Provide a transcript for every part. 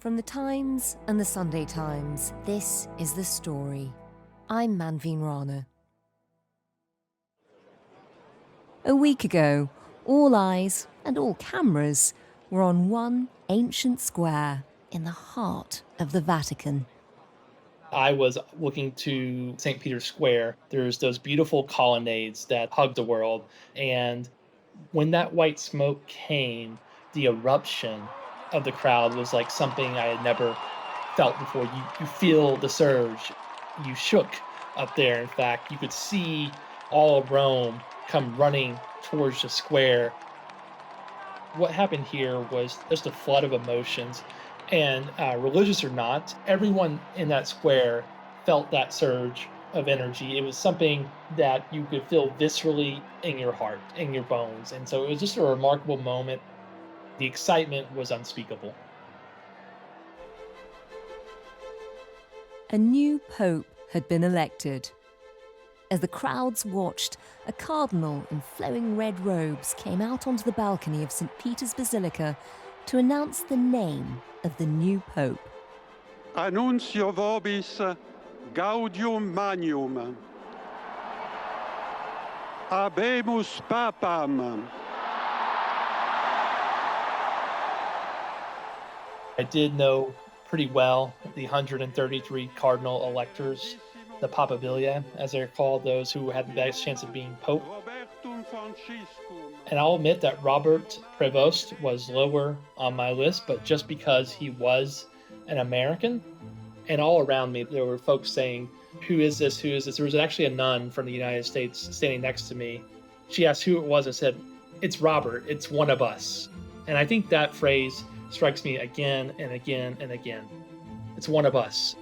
From the Times and the Sunday Times, this is The Story. I'm Manveen Rana. A week ago, all eyes and all cameras were on one ancient square in the heart of the Vatican. I was looking to St. Peter's Square. There's those beautiful colonnades that hug the world. And when that white smoke came, the eruption of the crowd was like something I had never felt before. You feel the surge. You shook up there. In fact, you could see all of Rome come running towards the square. What happened here was just a flood of emotions. And religious or not, everyone in that square felt that surge of energy. It was something that you could feel viscerally in your heart, in your bones. And so it was just a remarkable moment. The excitement was unspeakable. A new pope had been elected. As the crowds watched, a cardinal in flowing red robes came out onto the balcony of St. Peter's Basilica to announce the name of the new pope. Annuncio vobis gaudium magnum. Habemus papam. I did know pretty well the 133 cardinal electors, the papabilia, as they're called, those who had the best chance of being pope. And I'll admit that Robert Prevost was lower on my list, but just because he was an American. And all around me, there were folks saying, who is this? Who is this? There was actually a nun from the United States standing next to me. She asked who it was and said, it's Robert, it's one of us. And I think that phrase strikes me again and again and again. It's one of us.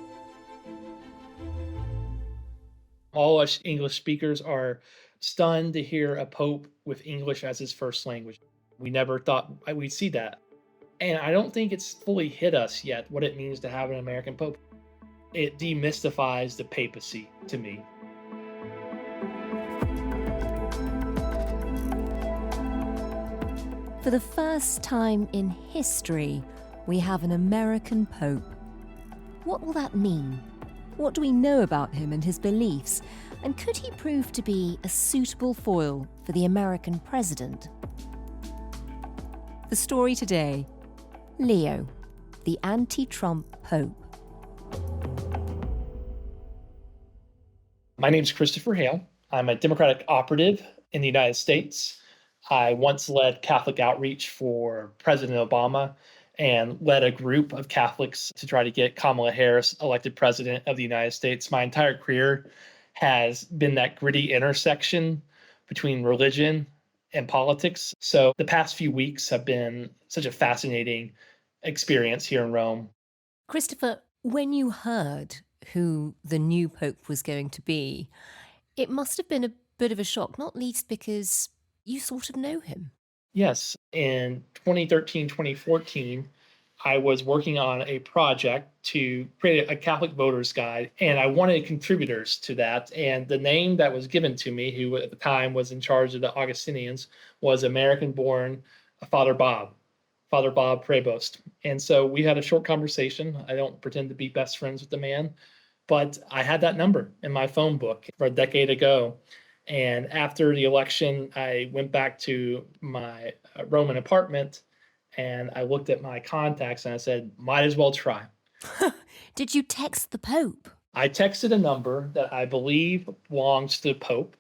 All us English speakers are stunned to hear a pope with English as his first language. We never thought we'd see that. And I don't think it's fully hit us yet what it means to have an American pope. It demystifies the papacy to me. For the first time in history, we have an American pope. What will that mean? What do we know about him and his beliefs? And could he prove to be a suitable foil for the American president? The story today: Leo, the anti-Trump pope. My name is Christopher Hale. I'm a Democratic operative in the United States. I once led Catholic outreach for President Obama and led a group of Catholics to try to get Kamala Harris elected president of the United States. My entire career has been that gritty intersection between religion and politics. So the past few weeks have been such a fascinating experience here in Rome. Christopher, when you heard who the new pope was going to be, it must have been a bit of a shock, not least because you sort of know him. Yes, in 2013, 2014, I was working on a project to create a Catholic voters guide, and I wanted contributors to that. And the name that was given to me, who at the time was in charge of the Augustinians, was American-born Father Bob Prevost. And so we had a short conversation. I don't pretend to be best friends with the man, but I had that number in my phone book for a decade ago. And after the election, I went back to my Roman apartment and I looked at my contacts and I said, might as well try. Did you text the Pope? I texted a number that I believe belongs to the Pope.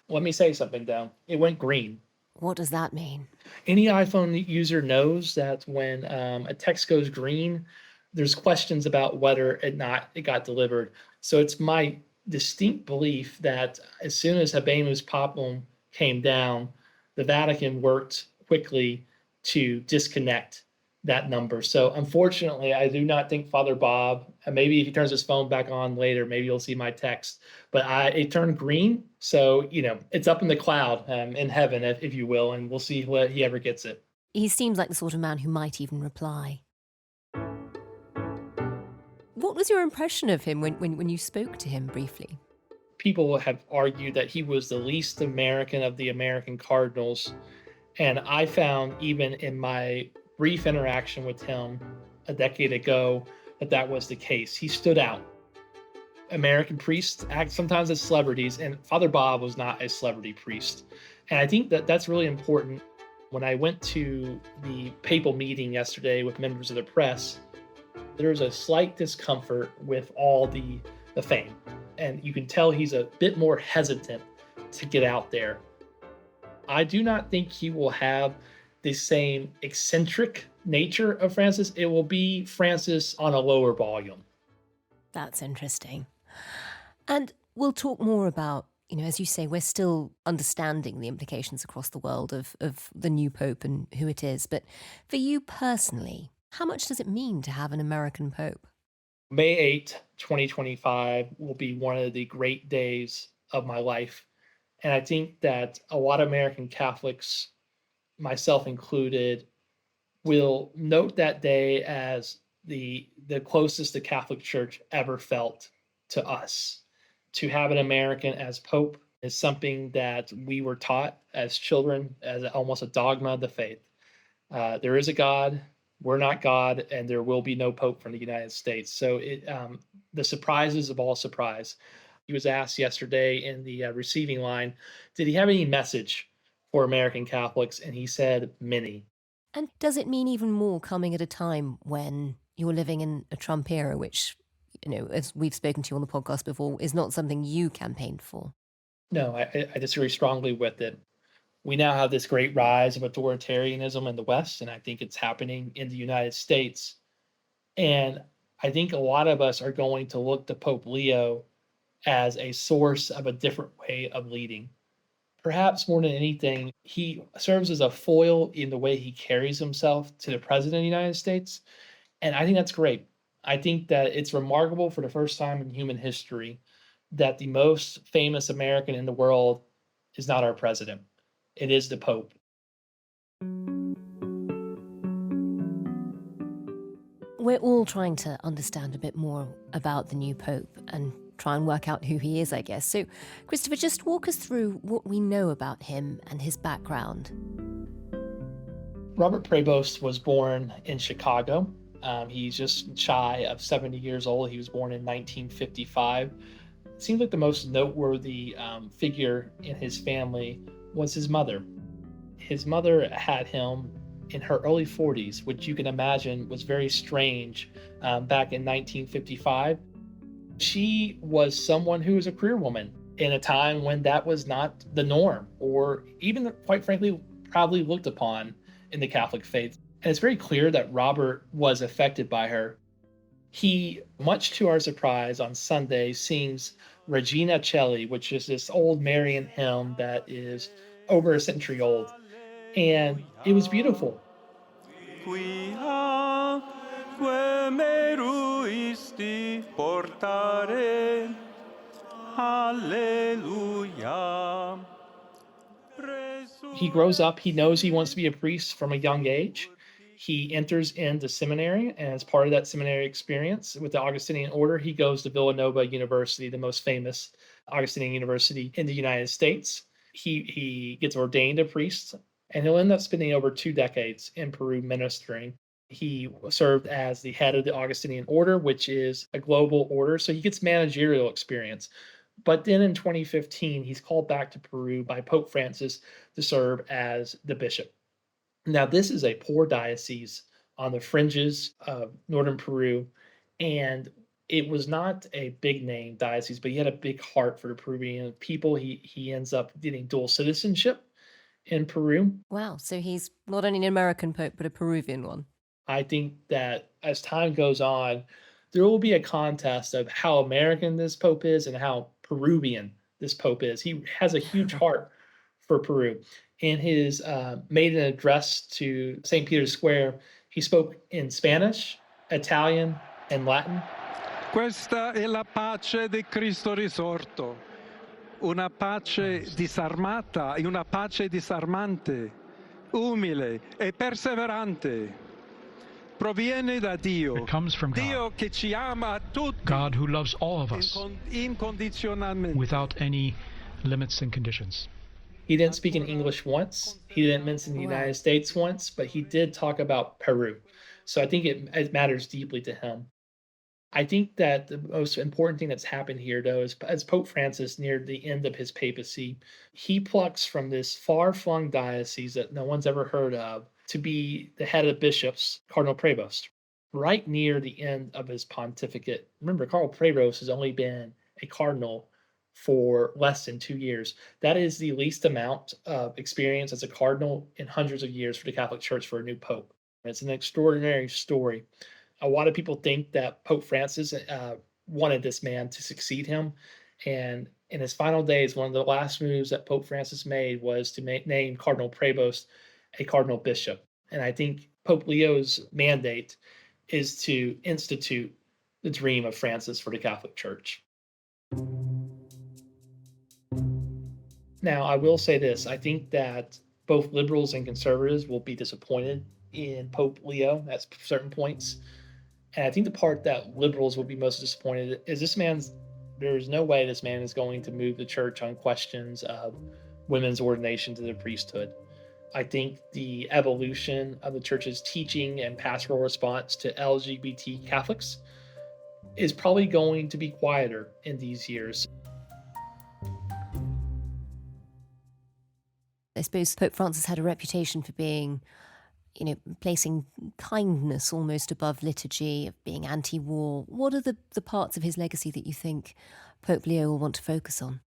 Let me say something, though. It went green. What does that mean? Any iPhone user knows that when a text goes green, there's questions about whether it got delivered. So it's my distinct belief that as soon as Habemus Papam came down, the Vatican worked quickly to disconnect that number. So unfortunately, I do not think Father Bob, and maybe if he turns his phone back on later, maybe you'll see my text, but it turned green. So, it's up in the cloud, in heaven, if you will, and we'll see whether he ever gets it. He seems like the sort of man who might even reply. What was your impression of him when you spoke to him briefly? People have argued that he was the least American of the American cardinals. And I found, even in my brief interaction with him, a decade ago that was the case. He stood out. American priests act sometimes as celebrities, and Father Bob was not a celebrity priest. And I think that that's really important. When I went to the papal meeting yesterday with members of the press, there was a slight discomfort with all the fame. And you can tell he's a bit more hesitant to get out there. I do not think he will have the same eccentric nature of Francis. It will be Francis on a lower volume. That's interesting. And we'll talk more about, as you say, we're still understanding the implications across the world of the new Pope and who it is. But for you personally, how much does it mean to have an American Pope? May 8, 2025 will be one of the great days of my life. And I think that a lot of American Catholics, myself included, will note that day as the closest the Catholic Church ever felt to us. To have an American as Pope is something that we were taught as children, as almost a dogma of the faith. There is a God, we're not God, and there will be no Pope from the United States. So the surprises of all surprise. He was asked yesterday in the receiving line, did he have any message for American Catholics? And he said, many. And does it mean even more coming at a time when you're living in a Trump era, which, as we've spoken to you on the podcast before, is not something you campaigned for? No, I disagree strongly with it. We now have this great rise of authoritarianism in the West, and I think it's happening in the United States. And I think a lot of us are going to look to Pope Leo as a source of a different way of leading. Perhaps more than anything, he serves as a foil in the way he carries himself to the President of the United States. And I think that's great. I think that it's remarkable for the first time in human history that the most famous American in the world is not our president. It is the Pope. We're all trying to understand a bit more about the new Pope and try and work out who he is, I guess. So, Christopher, just walk us through what we know about him and his background. Robert Prevost was born in Chicago. He's just shy of 70 years old. He was born in 1955. It seems like the most noteworthy figure in his family was his mother. His mother had him in her early 40s, which you can imagine was very strange back in 1955. She was someone who was a career woman in a time when that was not the norm, or even, quite frankly, proudly looked upon in the Catholic faith. And it's very clear that Robert was affected by her. He, much to our surprise, on Sunday sings Regina Coeli, which is this old Marian hymn that is over a century old. And it was beautiful. He grows up, he knows he wants to be a priest from a young age. He enters into seminary, and as part of that seminary experience with the Augustinian order, he goes to Villanova University, the most famous Augustinian university in the United States. He gets ordained a priest, and he'll end up spending over 2 decades in Peru ministering. He served as the head of the Augustinian order, which is a global order, so he gets managerial experience. But then in 2015, he's called back to Peru by Pope Francis to serve as the bishop. Now, this is a poor diocese on the fringes of northern Peru, and it was not a big name diocese, but he had a big heart for the Peruvian people. He ends up getting dual citizenship in Peru. Wow, so he's not only an American Pope, but a Peruvian one. I think that as time goes on, there will be a contest of how American this Pope is and how Peruvian this Pope is. He has a huge heart for Peru. In his maiden address to St. Peter's Square, he spoke in Spanish, Italian, and Latin. Questa è la pace di Cristo risorto, una pace disarmata e una pace disarmante, umile e perseverante. Proviene da Dio. It comes from God. Dio che ci ama tutti. God who loves all of us incondizionalmente. without any limits and conditions. He didn't speak in English once. He didn't mention the United States once, but he did talk about Peru. So I think it matters deeply to him. I think that the most important thing that's happened here, though, is as Pope Francis neared the end of his papacy, he plucks from this far-flung diocese that no one's ever heard of to be the head of bishops, Cardinal Prevost, right near the end of his pontificate. Remember, Cardinal Prevost has only been a cardinal for less than 2 years. That is the least amount of experience as a cardinal in hundreds of years for the Catholic Church for a new pope. It's an extraordinary story. A lot of people think that Pope Francis wanted this man to succeed him. And in his final days, one of the last moves that Pope Francis made was to name Cardinal Prevost a cardinal bishop. And I think Pope Leo's mandate is to institute the dream of Francis for the Catholic Church. Now, I will say this. I think that both liberals and conservatives will be disappointed in Pope Leo at certain points. And I think the part that liberals will be most disappointed is there's no way this man is going to move the church on questions of women's ordination to the priesthood. I think the evolution of the church's teaching and pastoral response to LGBT Catholics is probably going to be quieter in these years. I suppose Pope Francis had a reputation for being, placing kindness almost above liturgy, of being anti-war. What are the parts of his legacy that you think Pope Leo will want to focus on?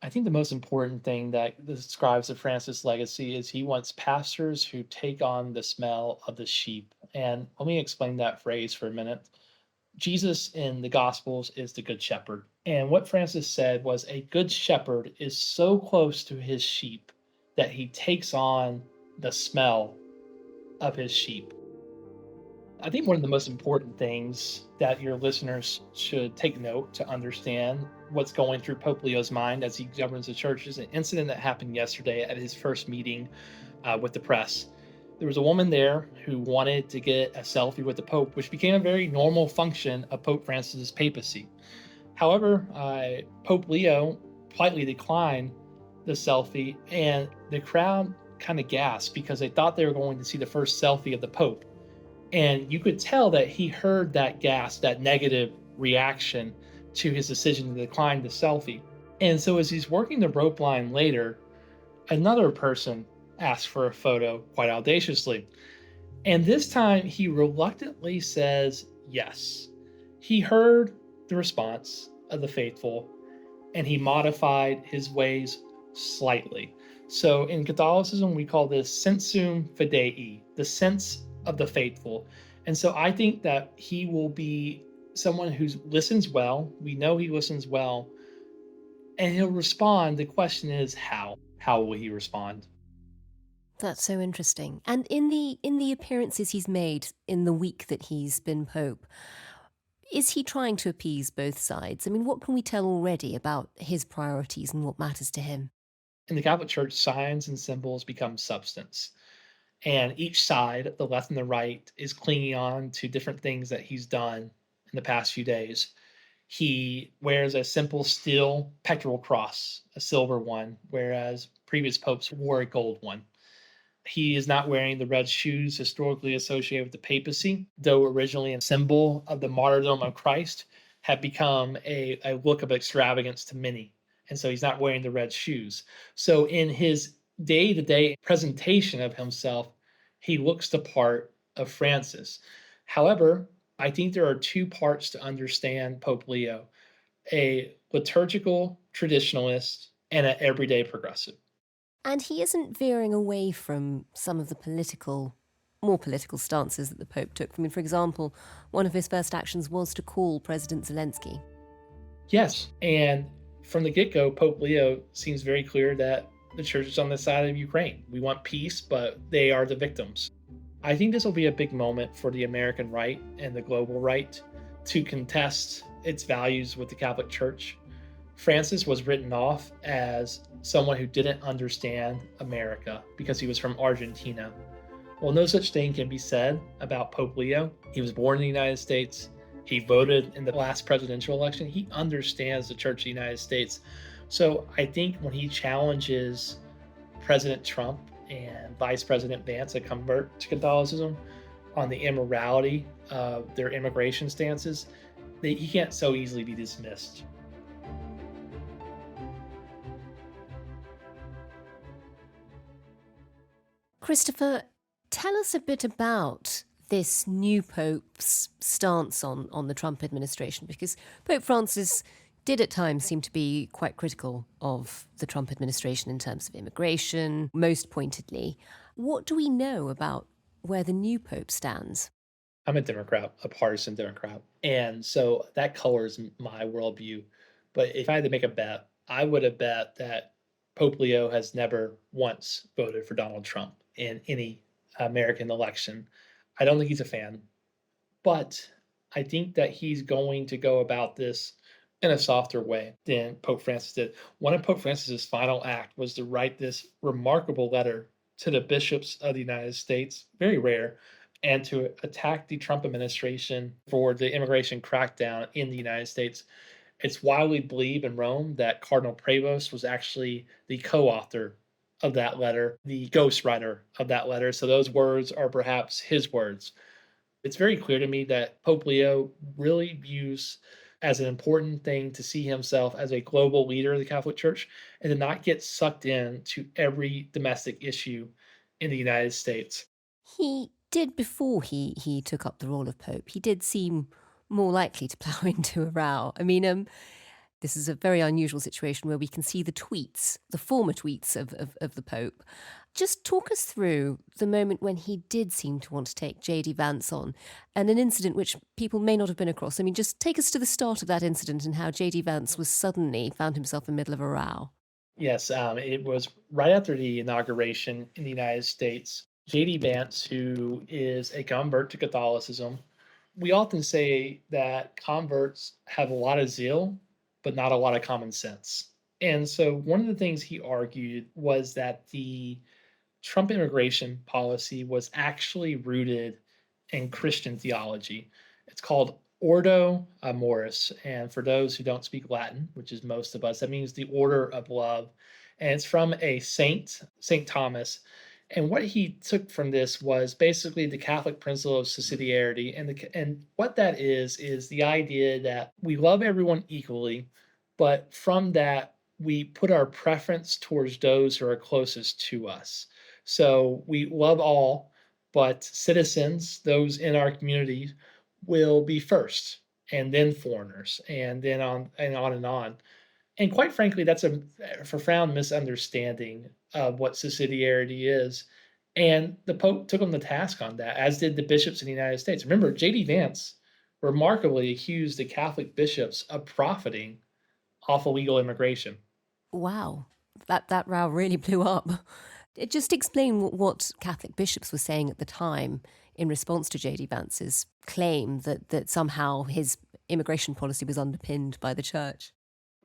I think the most important thing that describes the Francis legacy is he wants pastors who take on the smell of the sheep. And let me explain that phrase for a minute. Jesus in the Gospels is the Good Shepherd. And what Francis said was a good shepherd is so close to his sheep that he takes on the smell of his sheep. I think one of the most important things that your listeners should take note to understand what's going through Pope Leo's mind as he governs the church is an incident that happened yesterday at his first meeting with the press. There was a woman there who wanted to get a selfie with the Pope, which became a very normal function of Pope Francis's papacy. However, Pope Leo politely declined the selfie, and the crowd kind of gasped because they thought they were going to see the first selfie of the Pope. And you could tell that he heard that gasp, that negative reaction to his decision to decline the selfie. And so as he's working the rope line later, another person asked for a photo quite audaciously. And this time he reluctantly says yes. He heard the response of the faithful and he modified his ways slightly. So in Catholicism, we call this sensum fidei, the sense of the faithful. And so I think that he will be someone who listens well. We know he listens well. And he'll respond. The question is how? How will he respond? That's so interesting. And in the appearances he's made in the week that he's been Pope, is he trying to appease both sides? I mean, what can we tell already about his priorities and what matters to him? In the Catholic Church, signs and symbols become substance. And each side, the left and the right, is clinging on to different things that he's done in the past few days. He wears a simple steel pectoral cross, a silver one, whereas previous popes wore a gold one. He is not wearing the red shoes historically associated with the papacy, though originally a symbol of the martyrdom of Christ, have become a look of extravagance to many. And so he's not wearing the red shoes. So in his day-to-day presentation of himself, he looks the part of Francis. However, I think there are two parts to understand Pope Leo: a liturgical traditionalist and an everyday progressive. And he isn't veering away from some of the more political stances that the Pope took. I mean, for example, one of his first actions was to call President Zelensky. Yes, and from the get-go, Pope Leo seems very clear that the church is on the side of Ukraine. We want peace, but they are the victims. I think this will be a big moment for the American right and the global right to contest its values with the Catholic Church. Francis was written off as someone who didn't understand America because he was from Argentina. Well, no such thing can be said about Pope Leo. He was born in the United States. He voted in the last presidential election. He understands the Church of the United States. So I think when he challenges President Trump and Vice President Vance, a convert to Catholicism, on the immorality of their immigration stances, he can't so easily be dismissed. Christopher, tell us a bit about this new Pope's stance on the Trump administration, because Pope Francis did at times seem to be quite critical of the Trump administration in terms of immigration, most pointedly. What do we know about where the new Pope stands? I'm a Democrat, a partisan Democrat, and so that colors my worldview. But if I had to make a bet, I would have bet that Pope Leo has never once voted for Donald Trump in any American election. I don't think he's a fan, but I think that he's going to go about this in a softer way than Pope Francis did. One of Pope Francis's final act was to write this remarkable letter to the bishops of the United States, very rare, and to attack the Trump administration for the immigration crackdown in the United States. It's widely believed in Rome that Cardinal Prevost was actually the co-author of that letter, the ghostwriter of that letter. So those words are perhaps his words. It's very clear to me that Pope Leo really views as an important thing to see himself as a global leader of the Catholic Church and to not get sucked into every domestic issue in the United States. He did, before he took up the role of Pope, he did seem more likely to plough into a row. I mean, this is a very unusual situation where we can see the tweets, the former tweets of the Pope. Just talk us through the moment when he did seem to want to take JD Vance on, and an incident which people may not have been across. I mean, just take us to the start of that incident and how JD Vance was suddenly found himself in the middle of a row. Yes, it was right after the inauguration in the United States. JD Vance, who is a convert to Catholicism, we often say that converts have a lot of zeal, but not a lot of common sense. And so one of the things he argued was that the Trump immigration policy was actually rooted in Christian theology. It's called Ordo Amoris. And for those who don't speak Latin, which is most of us, that means the order of love. And it's from a saint, St. Thomas. And what he took from this was basically the Catholic principle of subsidiarity. And what that is the idea that we love everyone equally, but from that, we put our preference towards those who are closest to us. So we love all, but citizens, those in our community, will be first, and then foreigners, and then on and on and on. And quite frankly, that's a profound misunderstanding of what subsidiarity is. And the Pope took him to task on that, as did the bishops in the United States. Remember, JD Vance remarkably accused the Catholic bishops of profiting off illegal immigration. Wow, that row really blew up. Just explain what Catholic bishops were saying at the time in response to JD Vance's claim that somehow his immigration policy was underpinned by the church.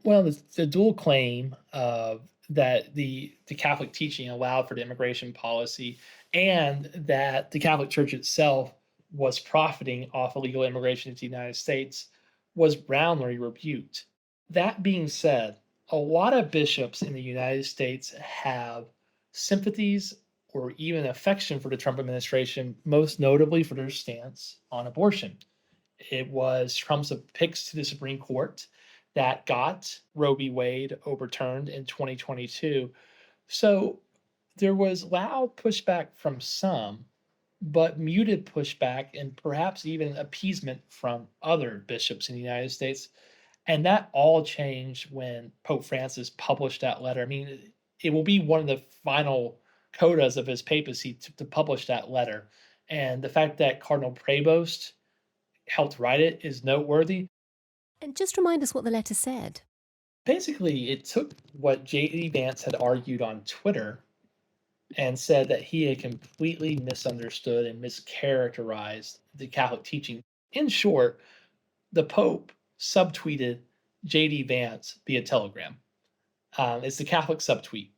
Well, the dual claim that the Catholic teaching allowed for the immigration policy and that the Catholic Church itself was profiting off illegal immigration into the United States was roundly rebuked. That being said, a lot of bishops in the United States have sympathies or even affection for the Trump administration, most notably for their stance on abortion. It was Trump's picks to the Supreme Court that got Roe v. Wade overturned in 2022. So there was loud pushback from some, but muted pushback and perhaps even appeasement from other bishops in the United States. And that all changed when Pope Francis published that letter. I mean, it will be one of the final codas of his papacy to publish that letter. And the fact that Cardinal Prevost helped write it is noteworthy. And just remind us what the letter said. Basically, it took what JD Vance had argued on Twitter and said that he had completely misunderstood and mischaracterized the Catholic teaching. In short, the Pope subtweeted JD Vance via Telegram. It's the Catholic subtweet.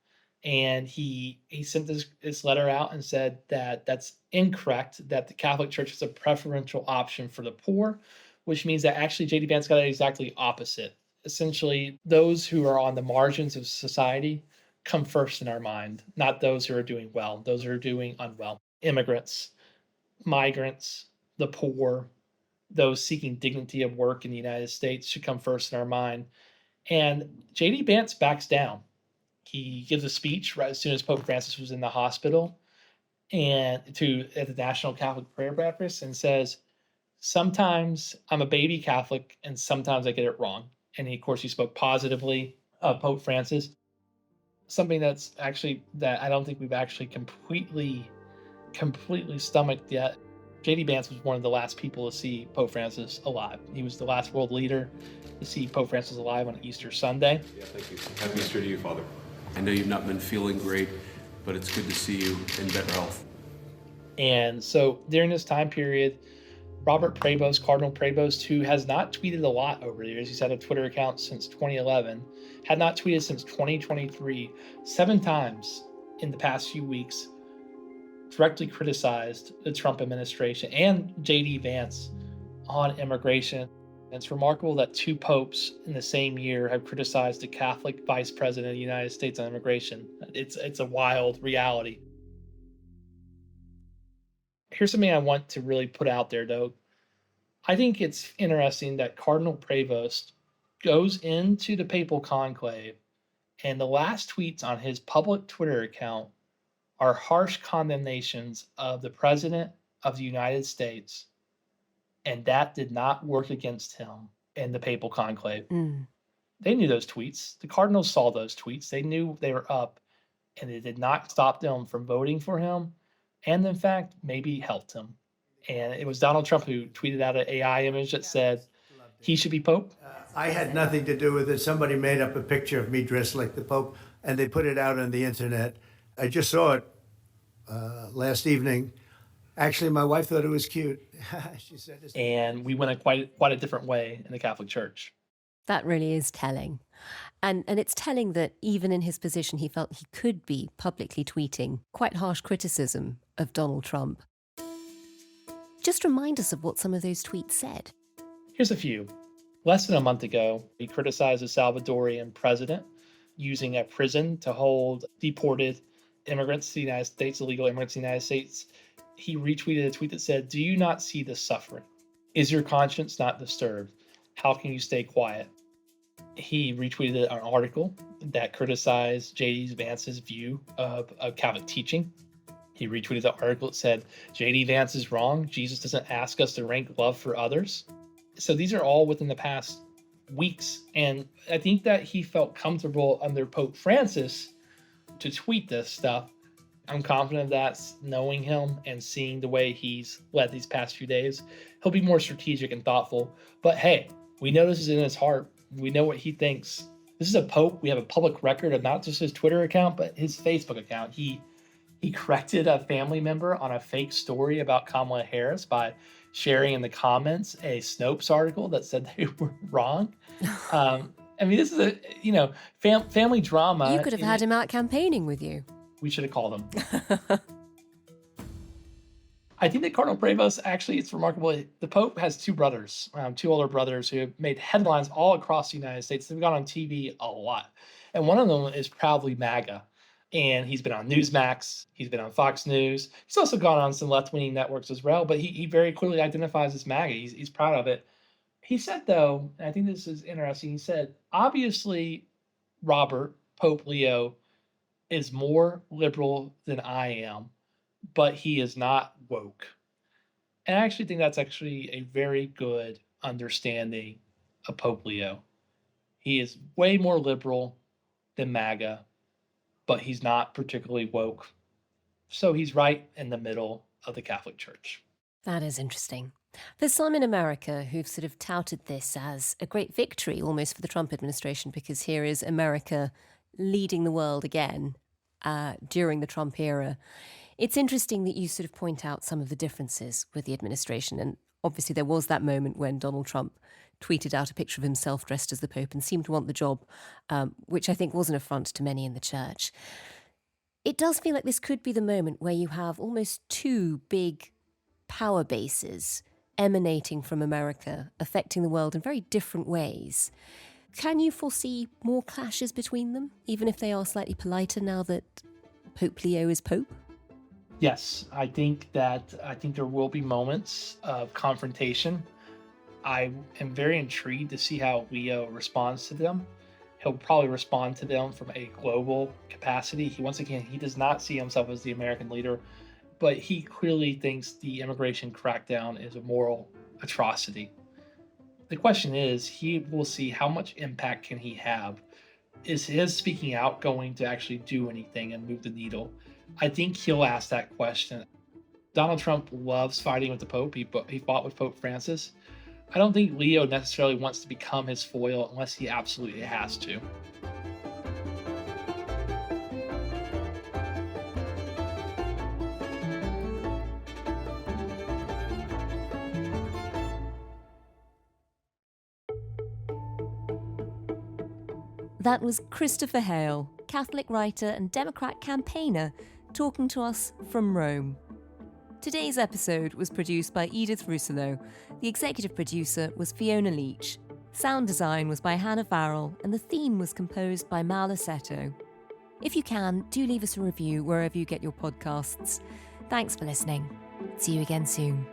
And he sent this letter out and said that that's incorrect, that the Catholic Church is a preferential option for the poor, which means that actually JD Vance got it exactly opposite. Essentially, those who are on the margins of society come first in our mind, not those who are doing well, those who are doing unwell. Immigrants, migrants, the poor, those seeking dignity of work in the United States should come first in our mind. And JD Vance backs down. He gives a speech right as soon as Pope Francis was in the hospital and at the National Catholic Prayer Breakfast and says, sometimes I'm a baby Catholic and sometimes I get it wrong. And of course, he spoke positively of Pope Francis. Something that I don't think we've actually completely stomached yet. JD Vance was one of the last people to see Pope Francis alive. He was the last world leader to see Pope Francis alive on Easter Sunday. Yeah, thank you. Happy Easter to you, Father. I know you've not been feeling great, but it's good to see you in better health. And so during this time period, Robert Prevost, Cardinal Prevost, who has not tweeted a lot over the years, he's had a Twitter account since 2011, had not tweeted since 2023, 7 times in the past few weeks, directly criticized the Trump administration and JD Vance on immigration. It's remarkable that 2 popes in the same year have criticized the Catholic Vice President of the United States on immigration. It's a wild reality. Here's something I want to really put out there, though. I think it's interesting that Cardinal Prevost goes into the papal conclave, and the last tweets on his public Twitter account are harsh condemnations of the President of the United States, and that did not work against him in the papal conclave. They knew those tweets. The cardinals saw those tweets. They knew they were up, and it did not stop them from voting for him, and in fact, maybe helped him. And it was Donald Trump who tweeted out an AI image that said he should be Pope. I had nothing to do with it. Somebody made up a picture of me dressed like the Pope, and they put it out on the internet. I just saw it last evening. Actually, my wife thought it was cute. She said, and we went quite a different way in the Catholic Church. That really is telling. And it's telling that even in his position, he felt he could be publicly tweeting quite harsh criticism of Donald Trump. Just remind us of what some of those tweets said. Here's a few. Less than a month ago, he criticized the Salvadorian president using a prison to hold deported immigrants to the United States, illegal immigrants to the United States. He retweeted a tweet that said, "Do you not see the suffering? Is your conscience not disturbed? How can you stay quiet?" He retweeted an article that criticized JD Vance's view of Catholic teaching. He retweeted the article that said, JD Vance is wrong. Jesus doesn't ask us to rank love for others. So these are all within the past weeks. And I think that he felt comfortable under Pope Francis to tweet this stuff. I'm confident that knowing him and seeing the way he's led these past few days, he'll be more strategic and thoughtful. But hey, we know this is in his heart. We know what he thinks. This is a Pope. We have a public record of not just his Twitter account, but his Facebook account. He corrected a family member on a fake story about Kamala Harris by sharing in the comments a Snopes article that said they were wrong. I mean, this is family drama. You could have had him out campaigning with you. We should have called him. I think that Cardinal Prevost, actually, it's remarkable. The Pope has 2 brothers, 2 older brothers who have made headlines all across the United States. They've gone on TV a lot. And one of them is proudly MAGA. And he's been on Newsmax. He's been on Fox News. He's also gone on some left-wing networks as well. But he very clearly identifies as MAGA. He's proud of it. He said, though, and I think this is interesting, he said, obviously, Pope Leo, is more liberal than I am, but he is not woke. And I actually think that's actually a very good understanding of Pope Leo. He is way more liberal than MAGA, but he's not particularly woke. So he's right in the middle of the Catholic Church. That is interesting. There's some in America who've sort of touted this as a great victory almost for the Trump administration, because here is America leading the world again during the Trump era. It's interesting that you sort of point out some of the differences with the administration. And obviously there was that moment when Donald Trump tweeted out a picture of himself dressed as the Pope and seemed to want the job, which I think was an affront to many in the church. It does feel like this could be the moment where you have almost 2 big power bases emanating from America, affecting the world in very different ways. Can you foresee more clashes between them, even if they are slightly politer now that Pope Leo is Pope? Yes, I think there will be moments of confrontation. I am very intrigued to see how Leo responds to them. He'll probably respond to them from a global capacity. He does not see himself as the American leader, but he clearly thinks the immigration crackdown is a moral atrocity. The question is, he will see how much impact can he have. Is his speaking out going to actually do anything and move the needle? I think he'll ask that question. Donald Trump loves fighting with the Pope. He fought with Pope Francis. I don't think Leo necessarily wants to become his foil unless he absolutely has to. That was Christopher Hale, Catholic writer and Democrat campaigner, talking to us from Rome. Today's episode was produced by Edith Rousselot. The executive producer was Fiona Leach. Sound design was by Hannah Farrell, and the theme was composed by Mal Assetto. If you can, do leave us a review wherever you get your podcasts. Thanks for listening. See you again soon.